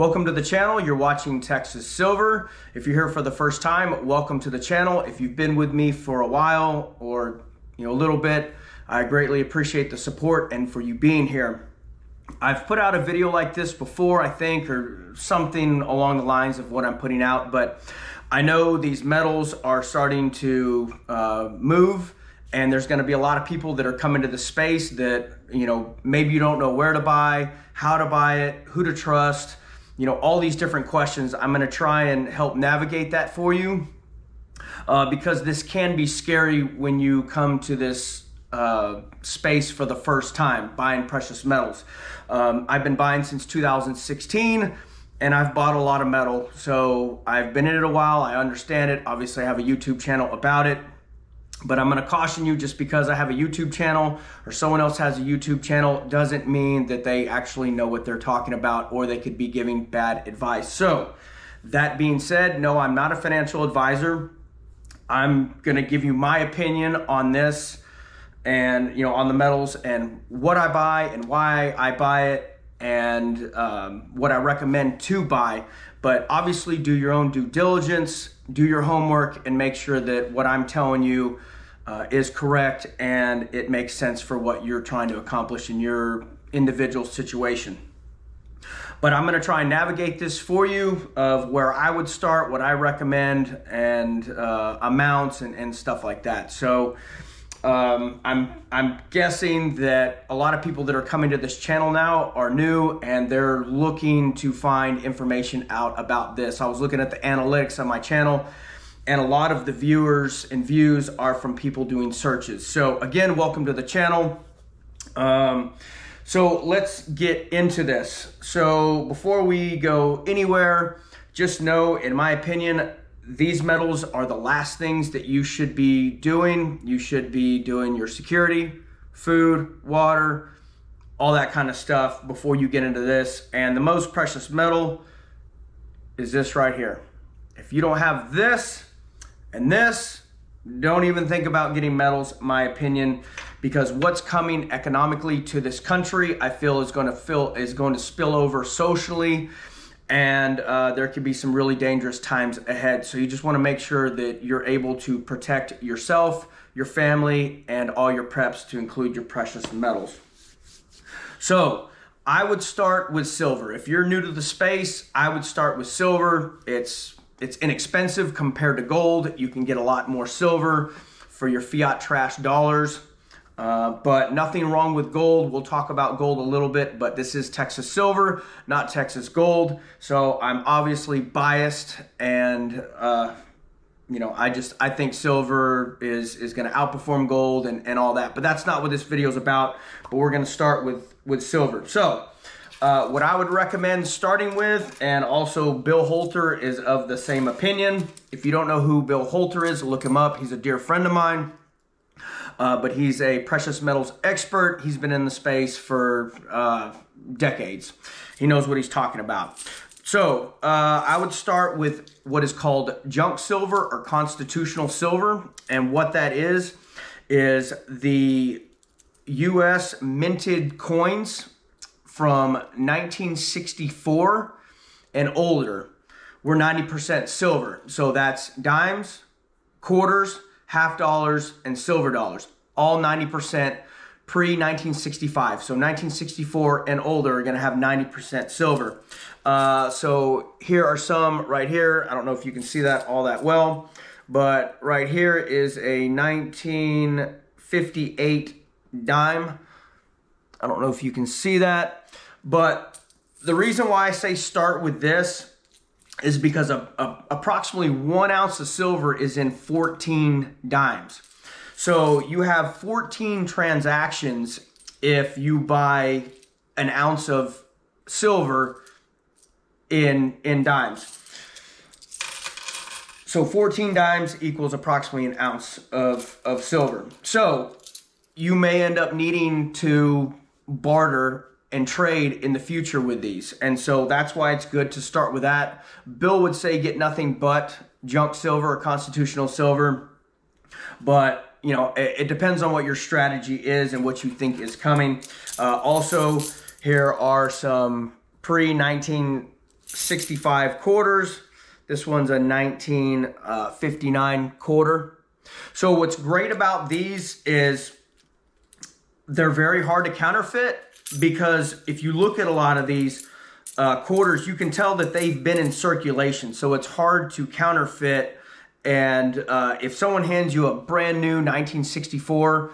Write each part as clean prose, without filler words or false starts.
Welcome to the channel. You're watching Texas Silver. If you're here for the first time, welcome to the channel. If you've been with me for a while or a little bit, I greatly appreciate the support and for you being here. I've put out a video like this before, I think, or something along the lines of what I'm putting out, but I know these metals are starting to move, and there's going to be a lot of people that are coming to the space that, maybe you don't know where to buy, how to buy it, who to trust, all these different questions. I'm going to try and help navigate that for you because this can be scary when you come to this space for the first time, buying precious metals. I've been buying since 2016, and I've bought a lot of metal. So I've been in it a while. I understand it. Obviously, I have a YouTube channel about it. But I'm going to caution you, just because I have a YouTube channel or someone else has a YouTube channel doesn't mean that they actually know what they're talking about, or they could be giving bad advice. So that being said, no, I'm not a financial advisor. I'm going to give you my opinion on this and, on the metals and what I buy and why I buy it and what I recommend to buy. But obviously do your own due diligence, do your homework, and make sure that what I'm telling you is correct and it makes sense for what you're trying to accomplish in your individual situation. But I'm going to try and navigate this for you of where I would start, what I recommend, and amounts and stuff like that. So I'm guessing that a lot of people that are coming to this channel now are new and they're looking to find information out about this. I was looking at the analytics on my channel, and a lot of the viewers and views are from people doing searches. So again, welcome to the channel. So let's get into this. So before we go anywhere, just know, in my opinion, these metals are the last things that you should be doing. You should be doing your security, food, water, all that kind of stuff before you get into this. And the most precious metal is this right here. If you don't have this and this, don't even think about getting metals, in my opinion, because what's coming economically to this country, I feel is going to spill over socially. And there could be some really dangerous times ahead. So you just want to make sure that you're able to protect yourself, your family, and all your preps, to include your precious metals. So I would start with silver. If you're new to the space, I would start with silver. It's inexpensive compared to gold. You can get a lot more silver for your fiat trash dollars. But nothing wrong with gold. We'll talk about gold a little bit, but this is Texas Silver, not Texas Gold. So I'm obviously biased, and I think silver is going to outperform gold and all that. But that's not what this video is about. But we're going to start with silver. So what I would recommend starting with, and also Bill Holter is of the same opinion. If you don't know who Bill Holter is, look him up. He's a dear friend of mine. But he's a precious metals expert. He's been in the space for decades. He knows what he's talking about. So I would start with what is called junk silver or constitutional silver. And what that is the U.S. minted coins from 1964 and older were 90% silver. So that's dimes, quarters, half dollars, and silver dollars, all 90% pre-1965. So 1964 and older are going to have 90% silver. So here are some right here. I don't know if you can see that all that well, but right here is a 1958 dime. I don't know if you can see that, but the reason why I say start with this is because approximately 1 ounce of silver is in 14 dimes. So you have 14 transactions if you buy an ounce of silver in dimes. So 14 dimes equals approximately an ounce of silver. So you may end up needing to barter and trade in the future with these. And so that's why it's good to start with that. Bill would say get nothing but junk silver or constitutional silver. But, it depends on what your strategy is and what you think is coming. Also, here are some pre-19 1965 quarters. This one's a 1959 quarter. So what's great about these is they're very hard to counterfeit, because if you look at a lot of these quarters, you can tell that they've been in circulation. So it's hard to counterfeit. And if someone hands you a brand new 1964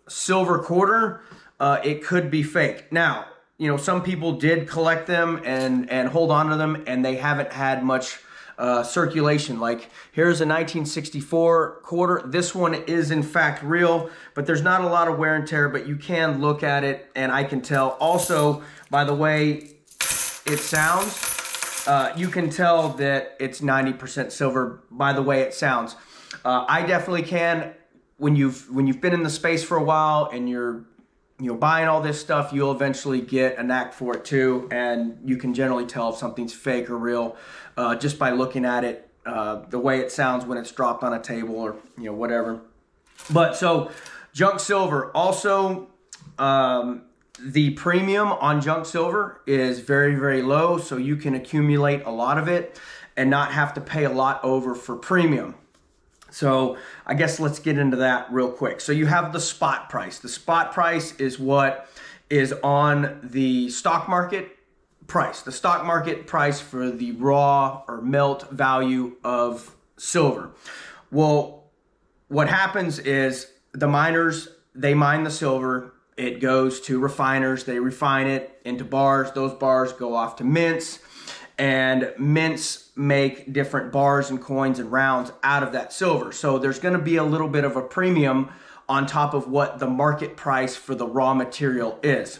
silver quarter, it could be fake. Now, you know, some people did collect them and hold on to them, and they haven't had much circulation. Like, here's a 1964 quarter. This one is in fact real, but there's not a lot of wear and tear, but you can look at it and I can tell. Also, by the way it sounds, you can tell that it's 90% silver by the way it sounds. I definitely can. When you've been in the space for a while and you're buying all this stuff, you'll eventually get a knack for it too, and you can generally tell if something's fake or real just by looking at it, the way it sounds when it's dropped on a table or whatever. But so junk silver, also the premium on junk silver is very, very low, so you can accumulate a lot of it and not have to pay a lot over for premium. So I guess let's get into that real quick. So you have the spot price. The spot price is what is on the stock market price. The stock market price for the raw or melt value of silver. Well, what happens is the miners, they mine the silver. It goes to refiners. They refine it into bars. Those bars go off to mints. And mints make different bars and coins and rounds out of that silver. So there's going to be a little bit of a premium on top of what the market price for the raw material is.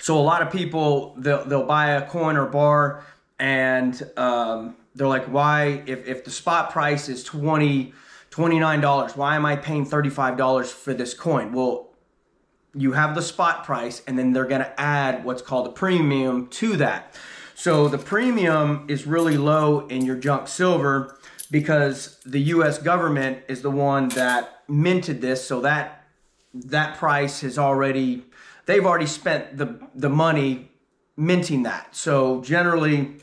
So a lot of people, they'll buy a coin or bar, and they're like, why, if the spot price is $29, why am I paying $35 for this coin? Well, you have the spot price, and then they're going to add what's called a premium to that. So the premium is really low in your junk silver because the US government is the one that minted this. So that price has already, they've already spent the money minting that. So generally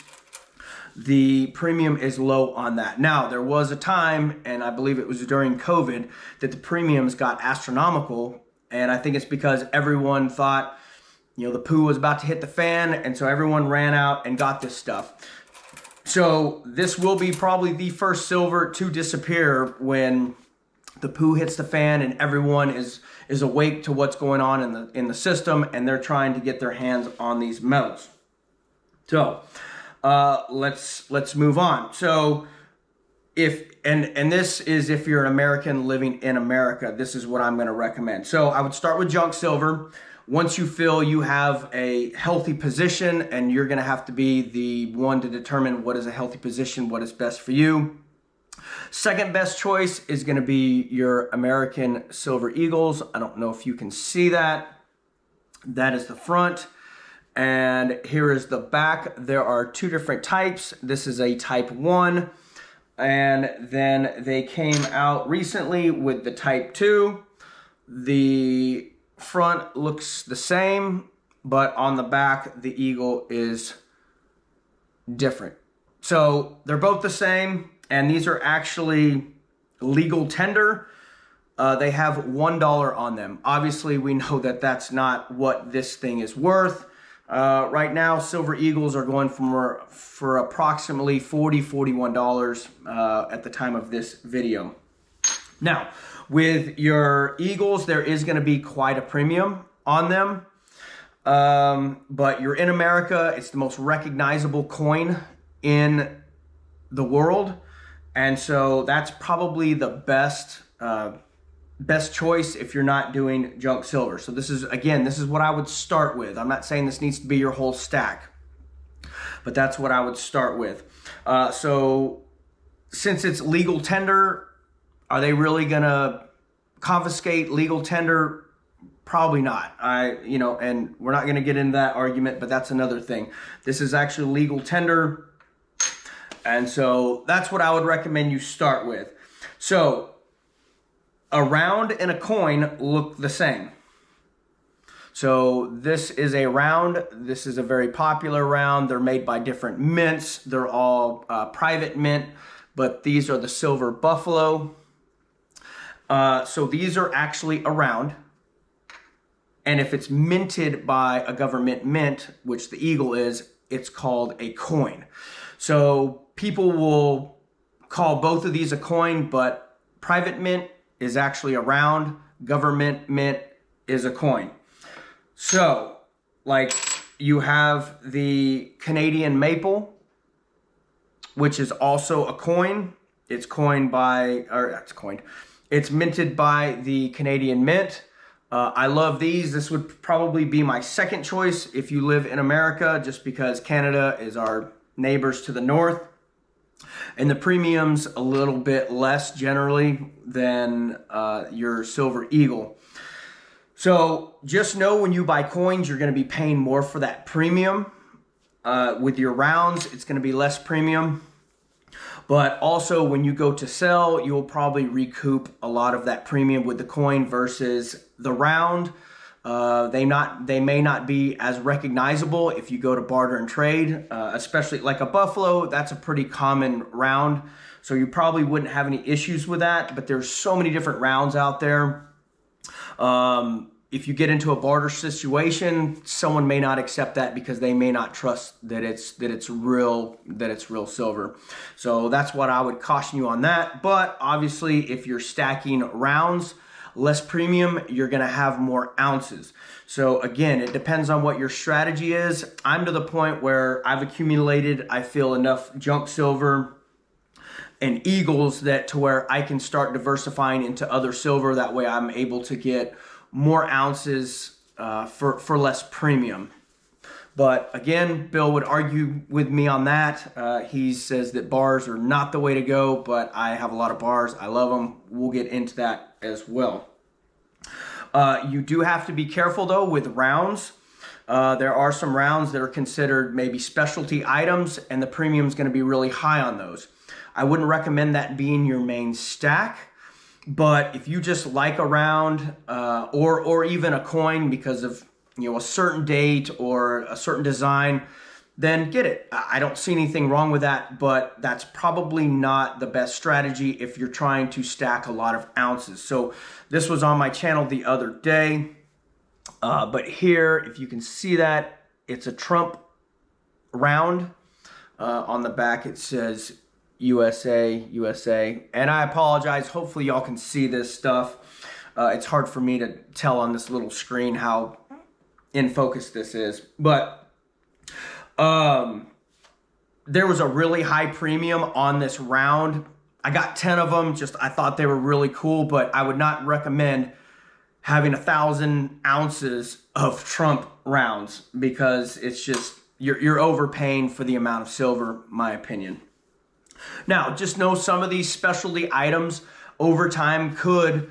the premium is low on that. Now, there was a time, and I believe it was during COVID, that the premiums got astronomical. And I think it's because everyone thought, the poo was about to hit the fan, and so everyone ran out and got this stuff. So this will be probably the first silver to disappear when the poo hits the fan and everyone is awake to what's going on in the system, and they're trying to get their hands on these metals. So let's move on. So if this is if you're an American living in America, this is what I'm going to recommend. So I would start with junk silver. Once you feel you have a healthy position, and you're going to have to be the one to determine what is a healthy position, what is best for you. Second best choice is going to be your American Silver Eagles. I don't know if you can see that. That is the front. And here is the back. There are two different types. This is a type 1. And then they came out recently with the type 2. The front looks the same, but on the back, the eagle is different. So they're both the same, and these are actually legal tender. They have $1 on them. Obviously, we know that that's not what this thing is worth. Right now, silver eagles are going for approximately $40, $41 at the time of this video. Now, with your eagles, there is going to be quite a premium on them. But you're in America. It's the most recognizable coin in the world. And so that's probably the best choice if you're not doing junk silver. So this is what I would start with. I'm not saying this needs to be your whole stack, but that's what I would start with. So since it's legal tender, are they really gonna confiscate legal tender? Probably not. And we're not gonna get into that argument, but that's another thing. This is actually legal tender. And so that's what I would recommend you start with. So a round and a coin look the same. So this is a round. This is a very popular round. They're made by different mints. They're all private mint, but these are the Silver Buffalo. So these are actually a round. And if it's minted by a government mint, which the Eagle is, it's called a coin. So people will call both of these a coin, but private mint is actually a round. Government mint is a coin. So, like, you have the Canadian maple, which is also a coin. It's coined by, or it's coined. It's minted by the Canadian Mint. I love these. This would probably be my second choice if you live in America, just because Canada is our neighbors to the north. And the premium's a little bit less generally than your Silver Eagle. So just know when you buy coins, you're going to be paying more for that premium. With your rounds, it's going to be less premium. But also when you go to sell, you'll probably recoup a lot of that premium with the coin versus the round. They may not be as recognizable if you go to barter and trade, especially like a Buffalo. That's a pretty common round. So you probably wouldn't have any issues with that, but there's so many different rounds out there. If you get into a barter situation, someone may not accept that because they may not trust that it's real silver. So that's what I would caution you on that. But obviously, if you're stacking rounds, less premium, you're gonna have more ounces. So again, it depends on what your strategy is. I'm to the point where I've accumulated, I feel, enough junk silver and Eagles that to where I can start diversifying into other silver. That way I'm able to get more ounces for less premium. But again, Bill would argue with me on that. He says that bars are not the way to go, but I have a lot of bars. I love them. We'll get into that as well. You do have to be careful though with rounds. There are some rounds that are considered maybe specialty items, and the premium is going to be really high on those. I wouldn't recommend that being your main stack. But if you just like a round or even a coin because of a certain date or a certain design, then get it. I don't see anything wrong with that, but that's probably not the best strategy if you're trying to stack a lot of ounces. So this was on my channel the other day, but here, if you can see that, it's a Trump round. On the back it says USA, USA. And I apologize. Hopefully y'all can see this stuff. It's hard for me to tell on this little screen how in focus this is. But there was a really high premium on this round. I got 10 of them. I thought they were really cool, but I would not recommend having 1,000 ounces of Trump rounds because it's just, you're overpaying for the amount of silver, my opinion. Now, just know some of these specialty items over time could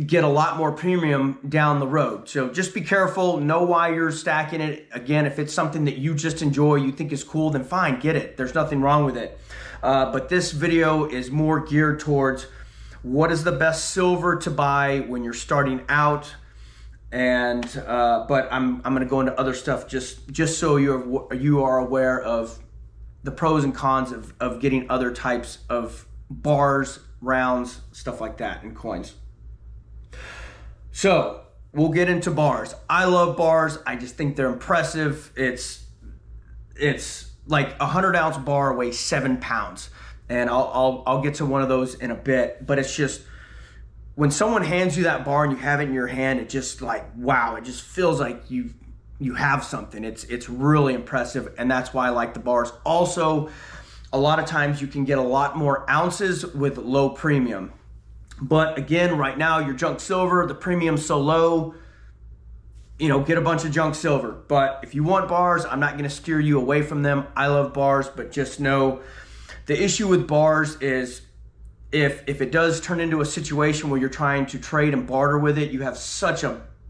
get a lot more premium down the road. So just be careful, know why you're stacking it. Again, if it's something that you just enjoy, you think is cool, then fine, get it. There's nothing wrong with it. But this video is more geared towards what is the best silver to buy when you're starting out. And but I'm going to go into other stuff just so you are aware of the pros and cons of getting other types of bars, rounds, stuff like that, and coins. So we'll get into bars. I love bars. I just think they're impressive. It's like a 100-ounce bar weighs 7 pounds, and I'll get to one of those in a bit. But it's just when someone hands you that bar and you have it in your hand, it just like wow, it just feels like you have something. It's really impressive, and that's why I like the bars. Also, a lot of times you can get a lot more ounces with low premium. But again, right now, your junk silver, the premium's so low, get a bunch of junk silver. But if you want bars, I'm not going to steer you away from them. I love bars, but just know the issue with bars is if it does turn into a situation where you're trying to trade and barter with it, you have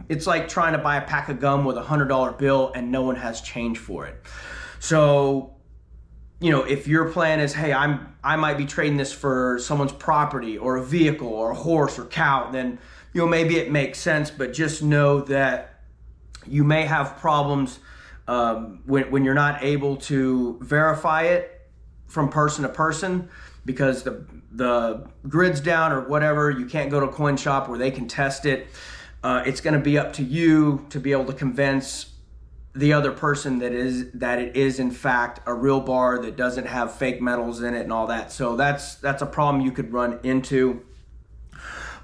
it's like trying to buy a pack of gum with a $100 bill and no one has change for it. So, if your plan is, hey, I might be trading this for someone's property or a vehicle or a horse or cow, then, maybe it makes sense, but just know that you may have problems when you're not able to verify it from person to person, because the grid's down or whatever. You can't go to a coin shop where they can test it. It's going to be up to you to be able to convince the other person that it is in fact a real bar that doesn't have fake metals in it and all that. So that's a problem you could run into.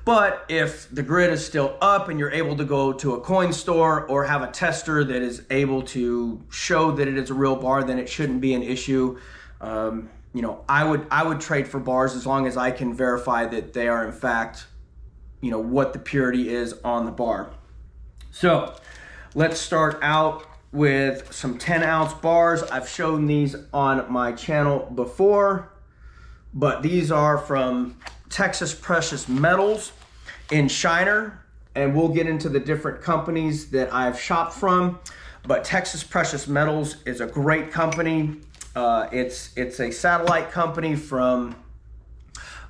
But if the grid is still up and you're able to go to a coin store or have a tester that is able to show that it is a real bar, then it shouldn't be an issue. You know, I would trade for bars as long as I can verify that they are in fact, you know, what the purity is on the bar. So let's start out with some 10-ounce bars. I've shown these on my channel before, but these are from Texas Precious Metals in Shiner, and we'll get into the different companies that I've shopped from. But Texas Precious Metals is a great company. It's a satellite company from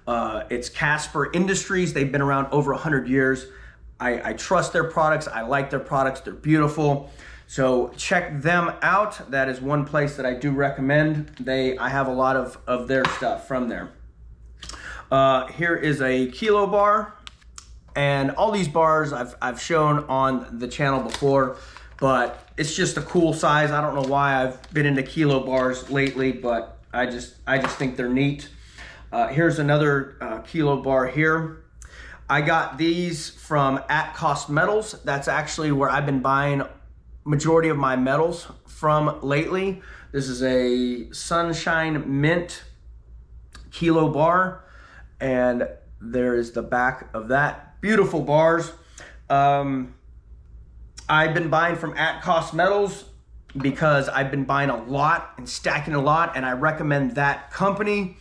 it's Casper Industries. They've been around over 100 years. I trust their products. I like their products. They're beautiful. So check them out. That is one place that I do recommend. I have a lot of their stuff from there. Here is a kilo bar, and all these bars I've shown on the channel before, but it's just a cool size. I don't know why I've been into kilo bars lately, but I just think they're neat. Here's another kilo bar here. I got these from At Cost Metals. That's actually where I've been buying majority of my metals from lately. This is a Sunshine Mint kilo bar, and there is the back of that. Beautiful bars. I've been buying from At Cost Metals because I've been buying a lot and stacking a lot, and I recommend that company.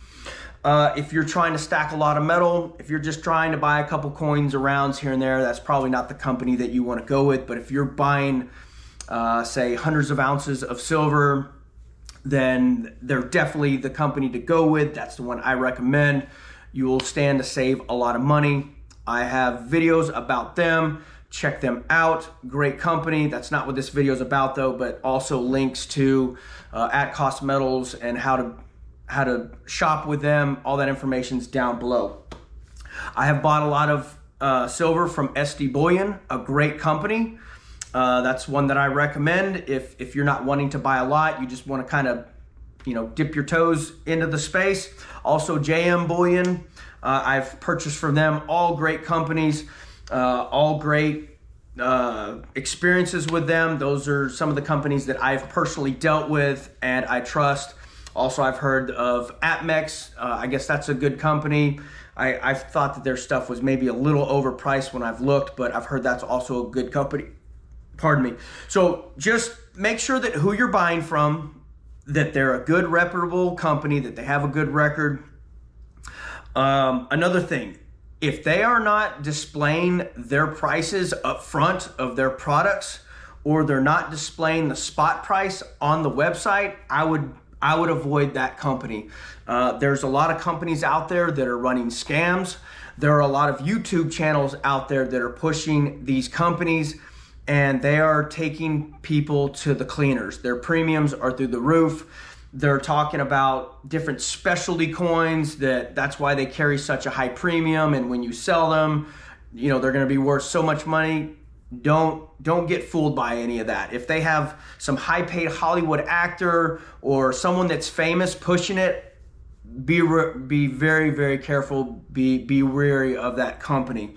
If you're trying to stack a lot of metal, if you're just trying to buy a couple coins or rounds here and there, that's probably not the company that you want to go with. But if you're buying, say, hundreds of ounces of silver, then they're definitely the company to go with. That's the one I recommend. You will stand to save a lot of money. I have videos about them. Check them out. Great company. That's not what this video is about though, but also links to At Cost Metals and how to shop with them. All that information's down below. I have bought a lot of silver from SD Bullion, a great company. That's one that I recommend if you're not wanting to buy a lot, you just want to kind of, you know, dip your toes into the space. Also JM Bullion, I've purchased from them. All great companies, all great experiences with them. Those are some of the companies that I've personally dealt with and I trust. Also, I've heard of Atmex. I guess that's a good company. I've thought that their stuff was maybe a little overpriced when I've looked, but I've heard that's also a good company. Pardon me. So just make sure that who you're buying from, that they're a good reputable company, that they have a good record. Another thing, if they are not displaying their prices up front of their products, or they're not displaying the spot price on the website, I would avoid that company. There's a lot of companies out there that are running scams. There are a lot of YouTube channels out there that are pushing these companies, and they are taking people to the cleaners. Their premiums are through the roof. They're talking about different specialty coins that's why they carry such a high premium, and when you sell them, you know, they're gonna be worth so much money. Don't get fooled by any of that. If they have some high-paid Hollywood actor or someone that's famous pushing it, be very, very careful. Be wary of that company.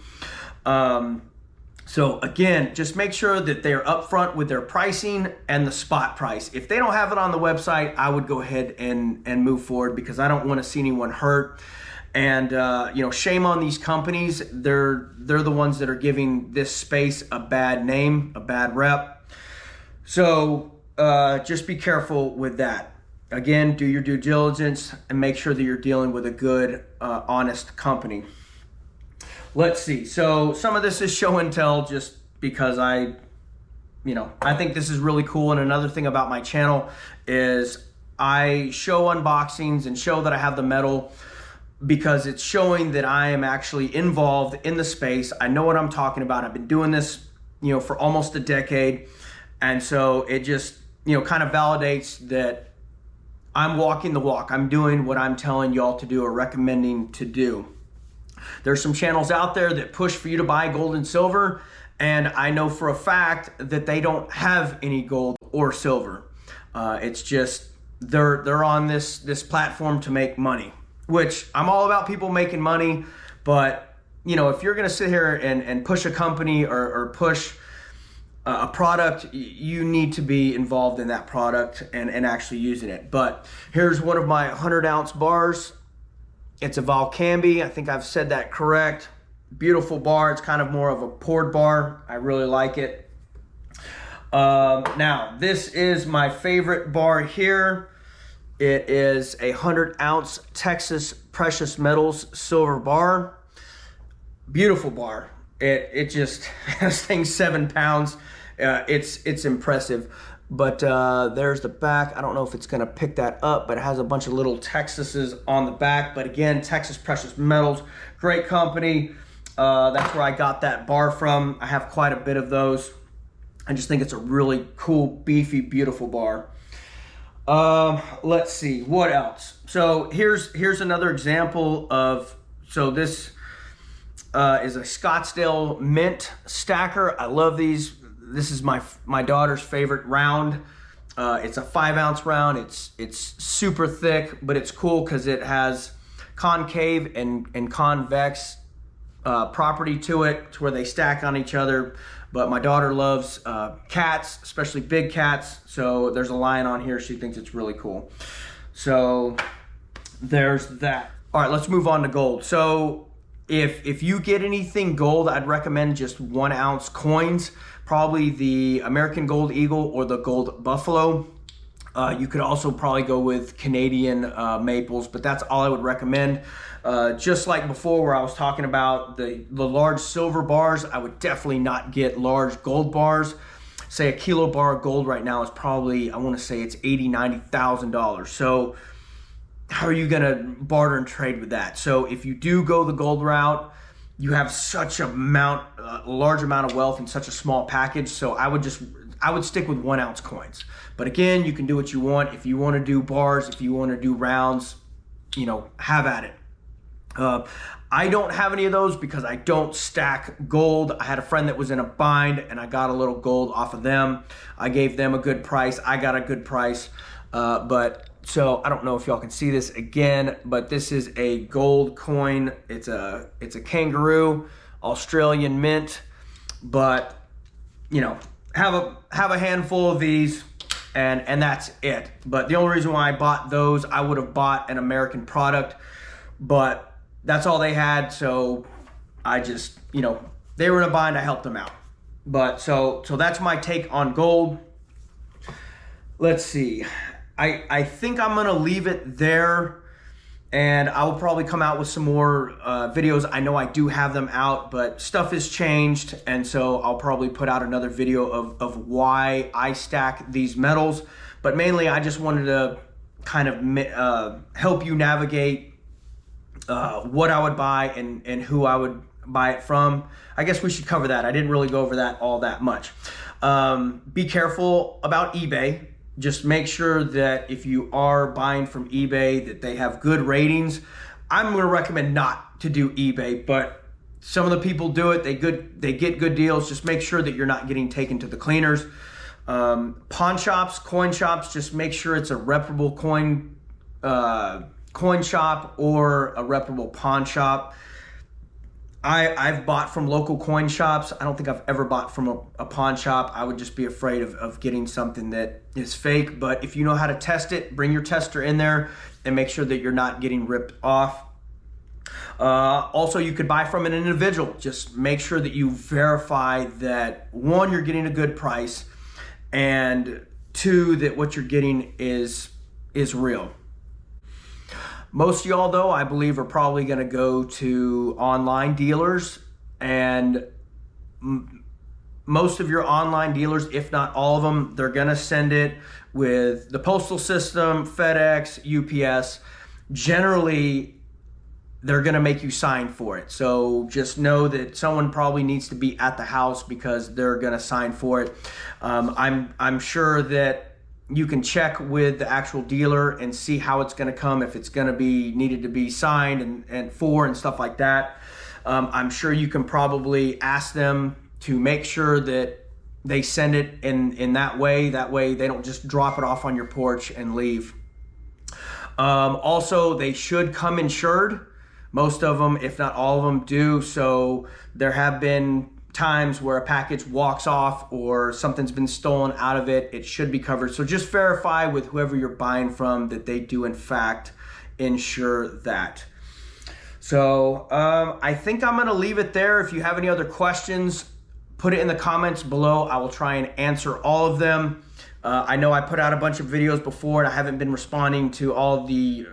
So again, just make sure that they're upfront with their pricing and the spot price. If they don't have it on the website, I would go ahead and move forward, because I don't want to see anyone hurt. And you know, shame on these companies. They're the ones that are giving this space a bad name, a bad rep. So just be careful with that. Again, do your due diligence and make sure that you're dealing with a good, honest company. Let's see. So some of this is show and tell, just because I think this is really cool. And another thing about my channel is I show unboxings and show that I have the metal, because it's showing that I am actually involved in the space. I know what I'm talking about. I've been doing this, you know, for almost a decade. And so it just, kind of validates that I'm walking the walk. I'm doing what I'm telling y'all to do or recommending to do. There's some channels out there that push for you to buy gold and silver, and I know for a fact that they don't have any gold or silver. It's just they're on this platform to make money, which I'm all about people making money. But if you're going to sit here and push a company or push a product, you need to be involved in that product and actually using it. But here's one of my 100-ounce bars. It's a Valcambi. I think I've said that correct. Beautiful bar. It's kind of more of a poured bar. I really like it. Now, this is my favorite bar here. It is a 100-ounce Texas Precious Metals silver bar. Beautiful bar. It just, this thing's 7 pounds. It's impressive. But there's the back. I don't know if it's gonna pick that up, but it has a bunch of little Texases on the back. But again, Texas Precious Metals, great company. That's where I got that bar from. I have quite a bit of those. I just think it's a really cool, beefy, beautiful bar. Let's see, what else? So here's another example of, so this is a Scottsdale mint stacker. I love these. This is my daughter's favorite round. It's a 5-ounce round. It's super thick, but it's cool because it has concave and convex property to it, to where they stack on each other. But my daughter loves cats, especially big cats. So there's a lion on here. She thinks it's really cool. So there's that. All right, let's move on to gold. So if you get anything gold, I'd recommend just 1-ounce coins, probably the American Gold Eagle or the Gold Buffalo. You could also probably go with Canadian maples, but that's all I would recommend. Just like before where I was talking about the large silver bars, I would definitely not get large gold bars. Say a kilo bar of gold right now is probably, I want to say it's $80,000, $90,000. So how are you going to barter and trade with that? So if you do go the gold route, you have such a large amount of wealth in such a small package. So I would stick with 1-ounce coins. But again, you can do what you want. If you want to do bars, if you want to do rounds, have at it. I don't have any of those because I don't stack gold. I had a friend that was in a bind and I got a little gold off of them. I gave them a good price. I got a good price. So I don't know if y'all can see this again, but this is a gold coin. It's a kangaroo, Australian mint, but have a handful of these and that's it. But the only reason why I bought those, I would have bought an American product, but that's all they had. So I just, they were in a bind, I helped them out. But so that's my take on gold. Let's see. I think I'm gonna leave it there, and I will probably come out with some more videos. I know I do have them out, but stuff has changed, and so I'll probably put out another video of why I stack these metals. But mainly I just wanted to kind of help you navigate what I would buy and who I would buy it from. I guess we should cover that. I didn't really go over that all that much. Be careful about eBay. Just make sure that if you are buying from eBay that they have good ratings. I'm going to recommend not to do eBay, but some of the people do it. They get good deals. Just make sure that you're not getting taken to the cleaners. Pawn shops, coin shops, just make sure it's a reputable coin shop or a reputable pawn shop. I've bought from local coin shops. I don't think I've ever bought from a pawn shop. I would just be afraid of getting something that is fake. But if you know how to test it, bring your tester in there and make sure that you're not getting ripped off. Also, you could buy from an individual. Just make sure that you verify that, one, you're getting a good price, and two, that what you're getting is real. Most of y'all, though, I believe, are probably going to go to online dealers, and most of your online dealers, if not all of them, they're going to send it with the postal system, FedEx, UPS. Generally, they're going to make you sign for it. So just know that someone probably needs to be at the house because they're going to sign for it. I'm sure that you can check with the actual dealer and see how it's going to come, if it's going to be needed to be signed and for and stuff like that. I'm sure you can probably ask them to make sure that they send it in that way. That way they don't just drop it off on your porch and leave. Also, they should come insured. Most of them, if not all of them, do. So there have been times where a package walks off or something's been stolen out of it. It should be covered. So just verify with whoever you're buying from that they do in fact insure that. So I think I'm going to leave it there. If you have any other questions, put it in the comments below. I will try and answer all of them. I know I put out a bunch of videos before and I haven't been responding to all of the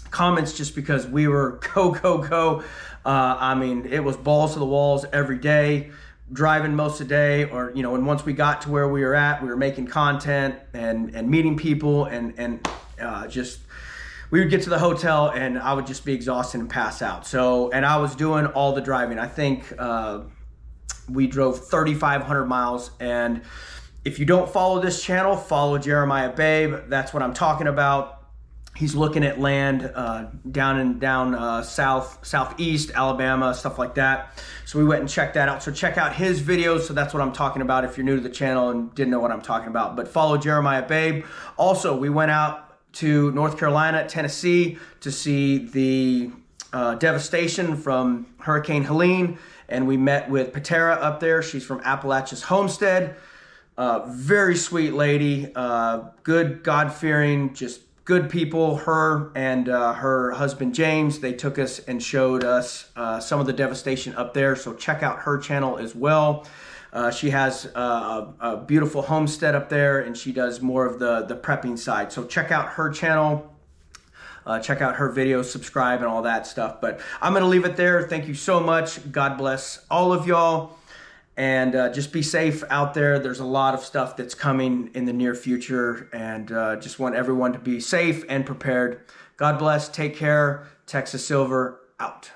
comments just because we were go. I mean, it was balls to the walls every day, driving most of the day, or, you know, and once we got to where we were at, we were making content and meeting people and just, we would get to the hotel and I would just be exhausted and pass out. So, and I was doing all the driving. I think we drove 3,500 miles. And if you don't follow this channel, follow Jeremiah Babe. That's what I'm talking about. He's looking at land down southeast Alabama, stuff like that. So we went and checked that out. So check out his videos. So that's what I'm talking about if you're new to the channel and didn't know what I'm talking about. But follow Jeremiah Babe. Also, we went out to North Carolina, Tennessee to see the devastation from Hurricane Helene. And we met with Patera up there. She's from Appalachia's Homestead. Very sweet lady, good, God-fearing, just good people. Her and her husband James, they took us and showed us some of the devastation up there. So check out her channel as well. She has a beautiful homestead up there, and she does more of the prepping side. So check out her channel. Check out her videos, subscribe, and all that stuff. But I'm going to leave it there. Thank you so much. God bless all of y'all. And just be safe out there. There's a lot of stuff that's coming in the near future. And just want everyone to be safe and prepared. God bless. Take care. Texas Silver out.